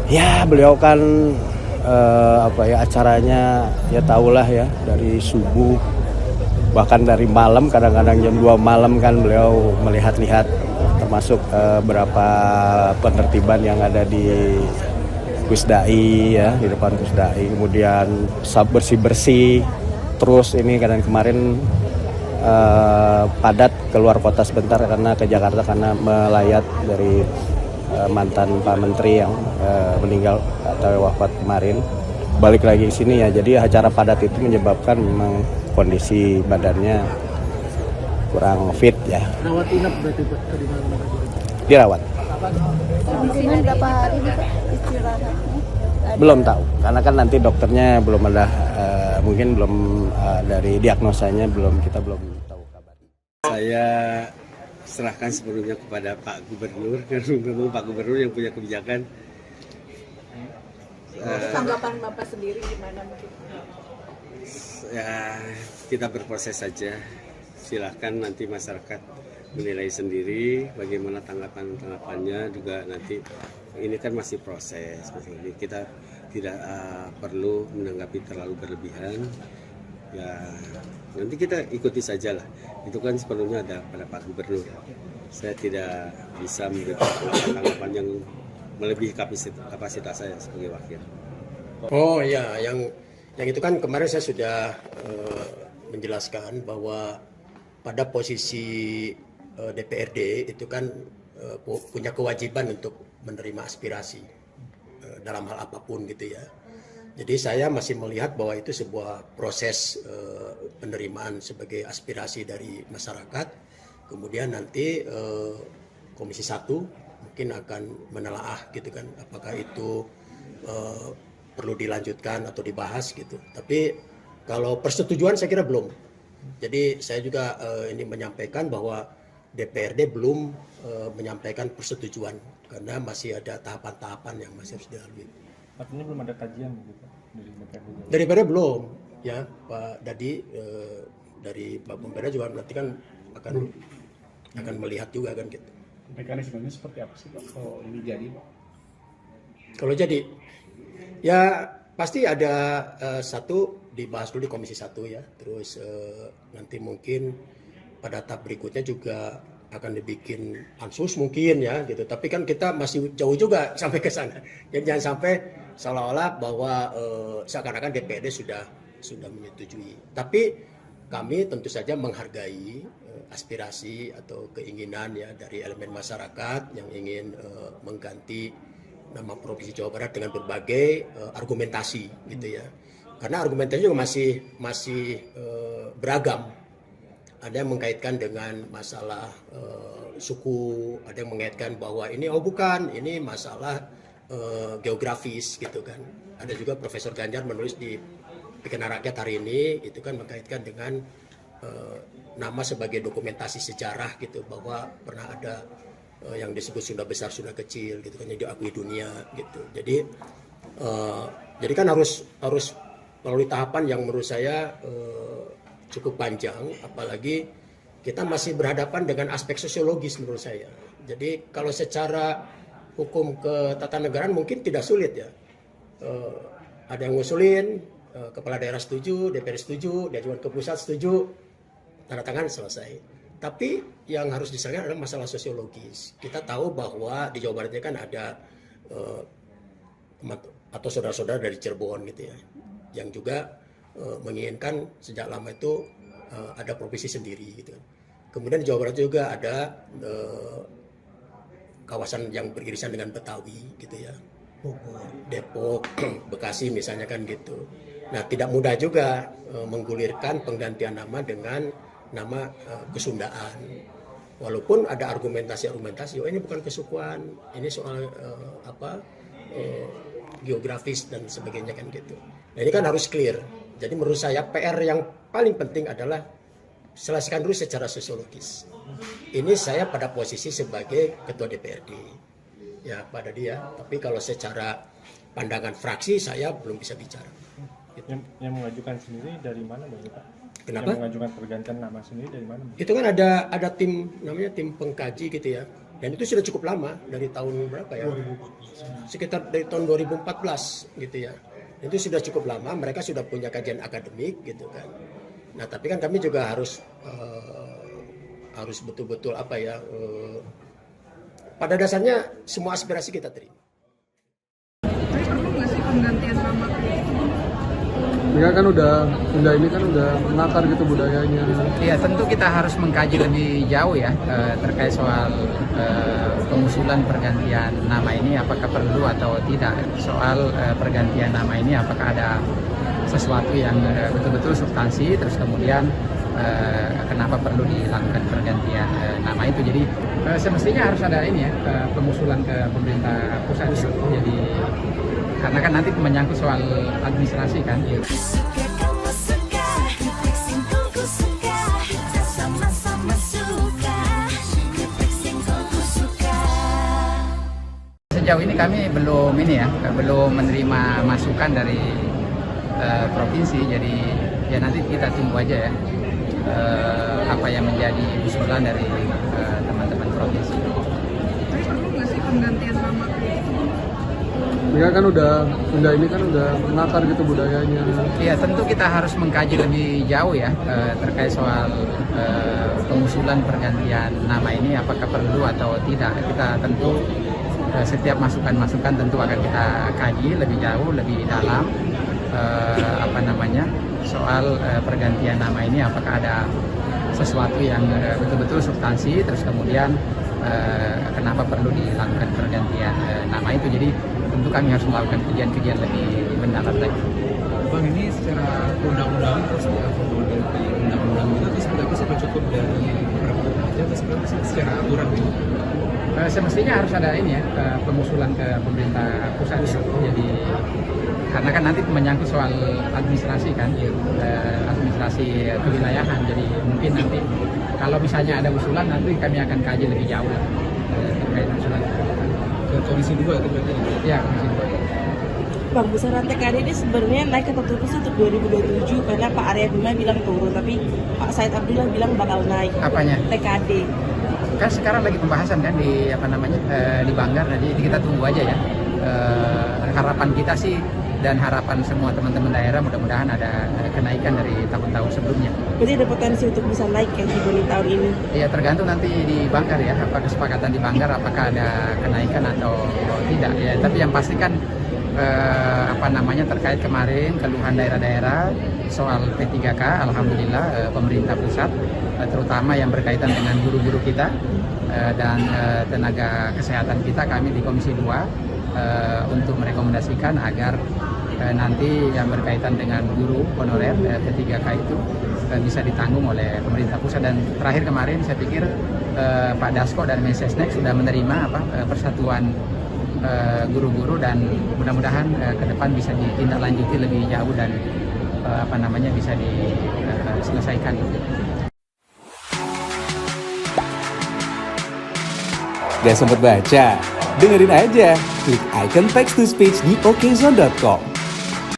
Ya beliau kan acaranya ya tahulah ya dari subuh bahkan dari malam, kadang-kadang jam 2 malam kan beliau melihat-lihat termasuk berapa penertiban yang ada di Pusdai ya, di depan Pusdai, kemudian bersih-bersih terus ini kemarin padat keluar kota sebentar karena ke Jakarta karena melayat dari mantan Pak Menteri yang meninggal atau wafat kemarin, balik lagi ke sini ya. Jadi acara padat itu menyebabkan memang kondisi badannya kurang fit ya. Rawat inap berarti Pak tadi malam? Dirawat. Kemungkinan berapa hari nih Pak istirahatnya? Belum tahu, karena kan nanti dokternya belum ada, mungkin belum dari diagnosanya kita belum tahu kabar. Saya serahkan sepenuhnya kepada Pak Gubernur, karena memang Pak Gubernur yang punya kebijakan. Tanggapan Bapak sendiri gimana mungkin? Ya, kita berproses saja. Silahkan nanti masyarakat menilai sendiri bagaimana tanggapannya juga nanti. Ini kan masih proses, jadi kita tidak perlu menanggapi terlalu berlebihan. Ya, nanti kita ikuti saja lah. Itu kan sepenuhnya ada pada Pak Gubernur. Saya tidak bisa memberikan tanggapan yang melebihi kapasitas saya sebagai wakil. Oh ya, yang itu kan kemarin saya sudah menjelaskan bahwa pada posisi DPRD itu kan punya kewajiban untuk menerima aspirasi dalam hal apapun gitu ya. Jadi saya masih melihat bahwa itu sebuah proses penerimaan sebagai aspirasi dari masyarakat. Kemudian nanti Komisi 1 mungkin akan menelaah gitu kan, apakah itu perlu dilanjutkan atau dibahas gitu. Tapi kalau persetujuan saya kira belum. Jadi saya juga ini menyampaikan bahwa DPRD belum menyampaikan persetujuan karena masih ada tahapan-tahapan yang masih harus dilalui. Artinya belum ada kajian gitu dari DPRD? Daripada belum, ya Pak Dadi dari Pak Pembeda juga nanti kan akan melihat juga kan gitu. Mekanismenya seperti apa sih Pak kalau ini jadi Pak? Kalau jadi, ya pasti ada satu dibahas dulu di Komisi 1 ya, terus nanti mungkin pada tahap berikutnya juga akan dibikin pansus mungkin ya gitu. Tapi kan kita masih jauh juga sampai ke sana. Jadi jangan sampai seolah-olah bahwa seakan-akan DPRD sudah menyetujui. Tapi kami tentu saja menghargai aspirasi atau keinginan ya dari elemen masyarakat yang ingin mengganti nama Provinsi Jawa Barat dengan berbagai argumentasi gitu ya. Karena argumentasi juga masih beragam. Ada yang mengkaitkan dengan masalah suku, ada yang mengaitkan bahwa ini bukan, ini masalah geografis gitu kan. Ada juga Profesor Ganjar menulis di Pikiran Rakyat hari ini itu kan mengkaitkan dengan nama sebagai dokumentasi sejarah gitu, bahwa pernah ada yang disebut Sunda Besar, Sunda Kecil gitu kan, yang diakui dunia gitu. Jadi kan harus melalui tahapan yang menurut saya cukup panjang, apalagi kita masih berhadapan dengan aspek sosiologis menurut saya. Jadi kalau secara hukum ketatanegaraan mungkin tidak sulit ya. Ada yang ngusulin, kepala daerah setuju, DPR setuju, diajukan ke pusat setuju, tanda tangan selesai. Tapi yang harus diselesaikan adalah masalah sosiologis. Kita tahu bahwa di Jawa Barat ini kan ada atau saudara-saudara dari Cirebon gitu ya, yang juga menginginkan sejak lama itu ada provinsi sendiri gitu. Kemudian di Jawa Barat juga ada kawasan yang beririsan dengan Betawi gitu ya, Depok, Bekasi misalnya kan gitu. Nah tidak mudah juga menggulirkan penggantian nama dengan nama kesundaan. Walaupun ada argumentasi, ini bukan kesukuan, ini soal geografis dan sebagainya kan gitu. Nah ini kan harus clear. Jadi menurut saya PR yang paling penting adalah selesaikan dulu secara sosiologis. Ini saya pada posisi sebagai ketua DPRD, ya pada dia. Tapi kalau secara pandangan fraksi saya belum bisa bicara. Gitu. Yang mengajukan sendiri dari mana Pak? Kenapa? Yang mengajukan pergantian nama sendiri dari mana? Itu kan ada tim namanya tim pengkaji gitu ya. Dan itu sudah cukup lama, dari tahun berapa ya? Sekitar dari tahun 2014 gitu ya. Itu sudah cukup lama, mereka sudah punya kajian akademik gitu kan. Nah tapi kan kami juga harus betul-betul apa ya, pada dasarnya semua aspirasi kita terima. Tapi perlu nggak sih penggantian nama? Mereka kan udah ini kan udah menakar gitu budayanya. Ya tentu kita harus mengkaji lebih jauh ya terkait soal pengusulan pergantian nama ini apakah perlu atau tidak. Soal pergantian nama ini apakah ada sesuatu yang betul-betul substansi, terus kemudian kenapa perlu dilakukan pergantian nama itu. Jadi semestinya harus ada ini ya pengusulan ke pemerintah pusat. Jadi karena kan nanti menyangkut soal administrasi kan. Sejauh ini kami belum menerima masukan dari provinsi, jadi ya nanti kita tunggu aja ya apa yang menjadi usulan dari teman-teman provinsi. Tapi perlu nggak sih penggantian nama? Mereka kan udah menakar gitu budayanya. Ya tentu kita harus mengkaji lebih jauh ya terkait soal pengusulan pergantian nama ini apakah perlu atau tidak. Kita tentu setiap masukan-masukan tentu akan kita kaji lebih jauh, lebih dalam soal pergantian nama ini apakah ada sesuatu yang betul-betul substansi, terus kemudian kenapa perlu dilakukan pergantian nama itu. Jadi tentu kami harus melakukan kajian-kajian lebih mendalam lagi. Bang, ini secara undang-undang terus diakomodir di undang-undang itu seperti apa sih, cukup dari peraturan aja atau seperti apa sih secara aturan gitu? Semestinya harus ada ini ya pengusulan ke pemerintah pusat. Jadi karena kan nanti menyangkut soal administrasi kan, administrasi kewilayahan. Jadi mungkin nanti kalau misalnya ada usulan nanti kami akan kaji lebih jauh terkait usulan. Ke Komisi 2 itu berarti? Ya, Komisi 2. Bang, besaran TKD ini sebenarnya naik atau turun sih untuk 2027 karena Pak Arya Bima bilang turun, tapi Pak Said Abdullah bilang bakal naik. Apanya? TKD. Kan sekarang lagi pembahasan kan di di Banggar, jadi kita tunggu aja ya. Harapan kita sih dan harapan semua teman-teman daerah mudah-mudahan ada kenaikan dari tahun-tahun sebelumnya. Berarti ada potensi untuk bisa naik ya dibanding tahun ini? Ya tergantung nanti di Banggar ya, apa kesepakatan di Banggar apakah ada kenaikan atau tidak ya. Tapi yang pasti kan terkait kemarin keluhan daerah-daerah soal P3K, alhamdulillah pemerintah pusat terutama yang berkaitan dengan guru-guru kita dan tenaga kesehatan kita, kami di Komisi 2 untuk merekomendasikan agar nanti yang berkaitan dengan guru honorer P3K itu bisa ditanggung oleh pemerintah pusat. Dan terakhir kemarin saya pikir Pak Dasko dan Mensesnek sudah menerima persatuan guru-guru, dan mudah-mudahan ke depan bisa ditindaklanjuti lebih jauh dan bisa diselesaikan. Gak sempet baca? Dengerin aja, klik icon text to speech di okezone.com.